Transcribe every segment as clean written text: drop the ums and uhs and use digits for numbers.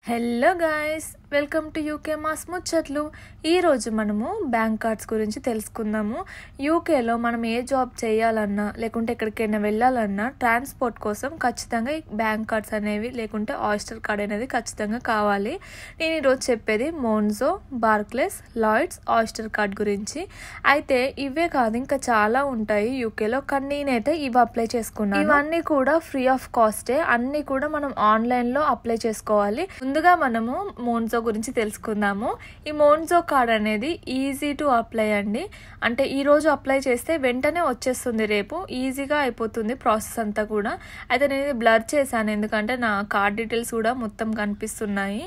Hello guys, welcome to UK mass ముచ్చట్లు. ఈరోజు మనము బ్యాంక్ కార్డ్స్ గురించి తెలుసుకుందాము. యూకేలో మనం ఏ జాబ్ చేయాలన్నా లేకుంటే ఎక్కడికైనా వెళ్ళాలన్నా ట్రాన్స్పోర్ట్ కోసం ఖచ్చితంగా ఈ బ్యాంక్ కార్డ్స్ అనేవి లేకుంటే ఆయిస్టర్ కార్డ్ అనేది ఖచ్చితంగా కావాలి. నేను ఈరోజు చెప్పేది మోన్జో, బార్క్లేస్, లాయిడ్స్, ఆయిస్టర్ కార్డ్ గురించి. అయితే ఇవే కాదు, ఇంకా చాలా ఉంటాయి యూకేలో, కానీ నేనైతే ఇవి అప్లై చేసుకున్నాను. ఇవన్నీ కూడా ఫ్రీ ఆఫ్ కాస్టే, అన్నీ కూడా మనం ఆన్లైన్లో అప్లై చేసుకోవాలి. ముందుగా మనము మోన్జో గురించి తెలుసుకుందాము. ఈ మోన్జో కార్డ్ అనేది ఈజీ టు అప్లై అండి. అంటే ఈ రోజు అప్లై చేస్తే వెంటనే వచ్చేస్తుంది, రేపు ఈజీగా అయిపోతుంది ప్రాసెస్ అంతా కూడా. అయితే నేను బ్లర్ చేశాను ఎందుకంటే నా కార్డ్ డీటెయిల్స్ కూడా మొత్తం కనిపిస్తున్నాయి.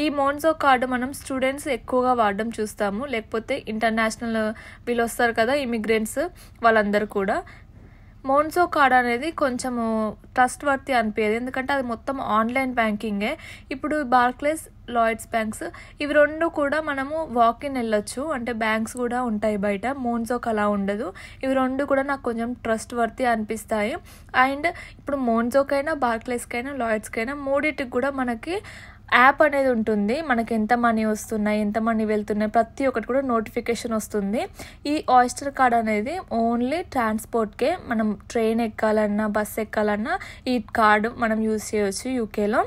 ఈ మోన్జో కార్డు మనం స్టూడెంట్స్ ఎక్కువగా వాడడం చూస్తాము, లేకపోతే ఇంటర్నేషనల్ వీళ్ళు వస్తారు కదా ఇమిగ్రెంట్స్, వాళ్ళందరూ కూడా. మోన్జో కార్డ్ అనేది కొంచెము ట్రస్ట్ వర్తి అనిపించేది, ఎందుకంటే అది మొత్తం ఆన్లైన్ బ్యాంకింగే. ఇప్పుడు బార్క్లేస్, లాయిడ్స్ బ్యాంక్స్ ఇవి రెండు కూడా మనము వాకిన్ వెళ్ళొచ్చు, అంటే బ్యాంక్స్ కూడా ఉంటాయి బయట. మోన్జోకి అలా ఉండదు. ఇవి రెండు కూడా నాకు కొంచెం ట్రస్ట్ వర్తి అనిపిస్తాయి. అండ్ ఇప్పుడు మోన్జోకైనా, బార్క్లేస్కైనా, లాయిడ్స్కైనా మూడింటికి కూడా మనకి యాప్ అనేది ఉంటుంది. మనకి ఎంత మనీ వస్తున్నాయి, ఎంత మనీ వెళ్తున్నాయి, ప్రతి ఒక్కటి కూడా నోటిఫికేషన్ వస్తుంది. ఈ ఆయిస్టర్ కార్డ్ అనేది ఓన్లీ ట్రాన్స్పోర్ట్కే. మనం ట్రైన్ ఎక్కాలన్నా, బస్ ఎక్కాలన్నా ఈ కార్డు మనం యూజ్ చేయవచ్చు యూకేలో.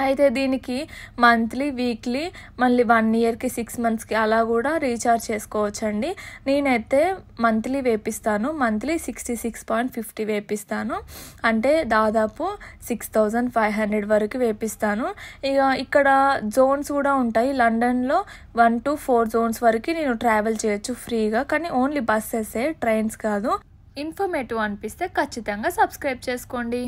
అయితే దీనికి మంత్లీ, వీక్లీ, మళ్ళీ 1 ఇయర్కి 6 మంత్స్కి అలా కూడా రీఛార్జ్ చేసుకోవచ్చండి. నేనైతే మంత్లీ వేపిస్తాను. మంత్లీ 66.50 వేపిస్తాను, అంటే దాదాపు 6500 వరకు వేపిస్తాను. ఇక ఇక్కడ జోన్స్ కూడా ఉంటాయి. లండన్లో 1 to 4 జోన్స్ వరకు నేను ట్రావెల్ చేయొచ్చు ఫ్రీగా, కానీ ఓన్లీ బస్సెసే, ట్రైన్స్ కాదు. ఇన్ఫర్మేటివ్ అనిపిస్తే ఖచ్చితంగా సబ్స్క్రైబ్ చేసుకోండి.